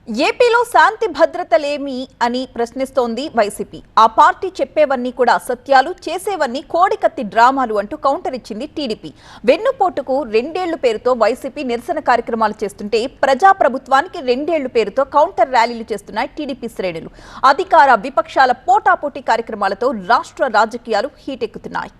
ఏపీలో శాంతి భద్రతలేమి అని ప్రశ్నిస్తోంది వైసీపీ. ఆ పార్టీ చెప్పేవన్నీ కూడా అసత్యాలు, చేసేవన్నీ కోడికత్తి డ్రామాలు అంటూ కౌంటర్ ఇచ్చింది టీడీపీ. వెన్నుపోటుకు 2 ఏళ్ల పేరుతో వైసీపీ నిరసన కార్యక్రమాలు చేస్తుంటే ప్రజాప్రభుత్వానికి 2 ఏళ్ల పేరుతో కౌంటర్ ర్యాలీలు చేస్తున్నాయి టీడీపీ శ్రేణులు. అధికార విపక్షాల పోటాపోటీ కార్యక్రమాలతో రాష్ట్ర రాజకీయాలు హీటెక్కుతున్నాయి.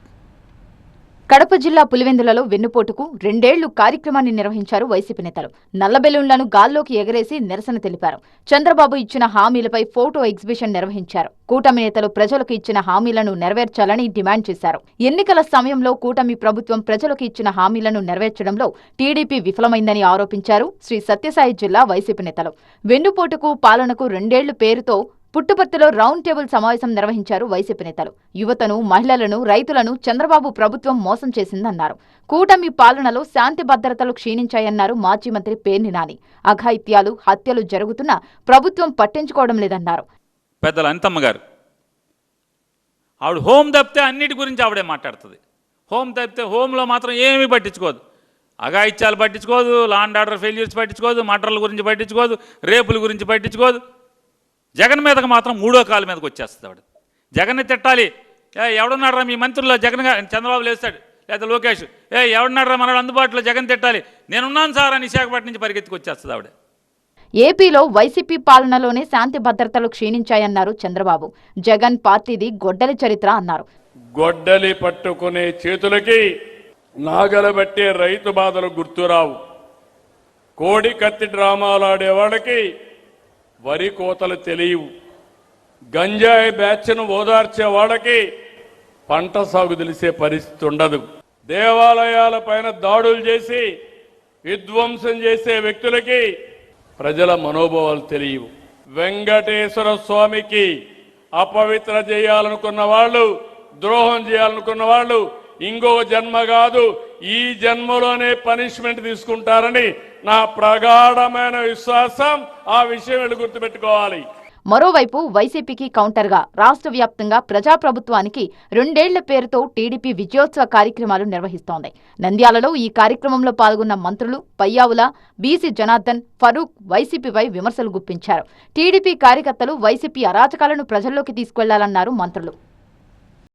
కడప జిల్లా పులివెందులలో వెన్నుపోటుకు 2 ఏళ్లు కార్యక్రమాన్ని నిర్వహించారు వైసీపీ నేతలు. నల్ల బెలూన్లను గాల్లోకి ఎగరేసి నిరసన తెలిపారు. చంద్రబాబు ఇచ్చిన హామీలపై ఫోటో ఎగ్జిబిషన్ నిర్వహించారు. కూటమి నేతలు ప్రజలకు ఇచ్చిన హామీలను నెరవేర్చాలని డిమాండ్ చేశారు. ఎన్నికల సమయంలో కూటమి ప్రభుత్వం ప్రజలకు ఇచ్చిన హామీలను నెరవేర్చడంలో టీడీపీ విఫలమైందని ఆరోపించారు శ్రీ సత్యసాయి జిల్లా వైసీపీ నేతలు. వెన్నుపోటుకు పాలనకు 2 ఏళ్ల పేరుతో పుట్టుపర్తిలో రౌండ్ టేబుల్ సమావేశం నిర్వహించారు వైసీపీ నేతలు. యువతను, మహిళలను, రైతులను చంద్రబాబు ప్రభుత్వం మోసం చేసిందన్నారు. కూటమి పాలనలో శాంతి భద్రతలు క్షీణించాయన్నారు మాజీ మంత్రి పేర్ని నాని. అఘాయిత్యాలు, హత్యలు జరుగుతున్నా ప్రభుత్వం పట్టించుకోవడం లేదన్నారు. పెద్దలు అనితమ్మ గారు ఆవిడ హోం తప్పితే అన్నిటి గురించి ఆవిడే మాట్లాడుతుంది. హోం తప్పితే హోంలో మాత్రం ఏమీ పట్టించుకోదు. అఘాయిత్యాలు పట్టించుకోదు, లా అండ్ ఆర్డర్ ఫెయిల్యూర్స్ పట్టించుకోదు, మర్డర్ల గురించి పట్టించుకోదు, రేపుల గురించి పట్టించుకోదు. జగన్ మీదకి మాత్రం 3వ కాలు మీదకి వచ్చేస్తుంది ఆవిడ. జగన్ని తిట్టాలి, ఎవడున్నారా మీ మంత్రుల్లో జగన్ చంద్రబాబు లేస్తాడు, లేదా లోకేష్ ఎవడున్నారా మనవాడు అందుబాటులో జగన్ తిట్టాలి, నేనున్నాను సార్ అని విశాఖపట్నం నుంచి పరిగెత్తుకు వచ్చేస్తుంది ఆవిడ. ఏపీలో వైసీపీ పాలనలోనే శాంతి భద్రతలు క్షీణించాయన్నారు చంద్రబాబు. జగన్ పార్టీది గొడ్డలి చరిత్ర అన్నారు. గొడ్డలి పట్టుకునే చేతులకి నాగలబట్టే రైతు బాధలు గుర్తురావు. కోడి కత్తి డ్రామాలాడేవాళ్ళకి వరి కోతలు తెలియవు. గంజాయి బ్యాచ్ను ఓదార్చే వాళ్ళకి పంట సాగు తెలిసే పరిస్థితి ఉండదు. దేవాలయాల పైన దాడులు చేసి విధ్వంసం చేసే వ్యక్తులకి ప్రజల మనోభావాలు తెలియవు. వెంకటేశ్వర స్వామికి అపవిత్ర చేయాలనుకున్న వాళ్ళు, ద్రోహం చేయాలనుకున్న వాళ్ళు ఇంకో జన్మ కాదు, ఈ జన్మలోనే పనిష్మెంట్ తీసుకుంటారని నా ప్రగాఢమైన విశ్వాసం. ఆ విషయం వీళ్ళు గుర్తుపెట్టుకోవాలి. మరోవైపు వైసీపీకి కౌంటర్గా రాష్ట్ర వ్యాప్తంగా ప్రజాప్రభుత్వానికి 2 ఏళ్ల పేరుతో టీడీపీ విజయోత్సవ కార్యక్రమాలు నిర్వహిస్తోంది. నంద్యాలలో ఈ కార్యక్రమంలో పాల్గొన్న మంత్రులు పయ్యావుల, బీసీ జనార్దన్, ఫరూక్ వైసీపీపై విమర్శలు గుప్పించారు. టీడీపీ కార్యకర్తలు వైసీపీ అరాచకాలను ప్రజల్లోకి తీసుకెళ్లాలన్నారు మంత్రులు.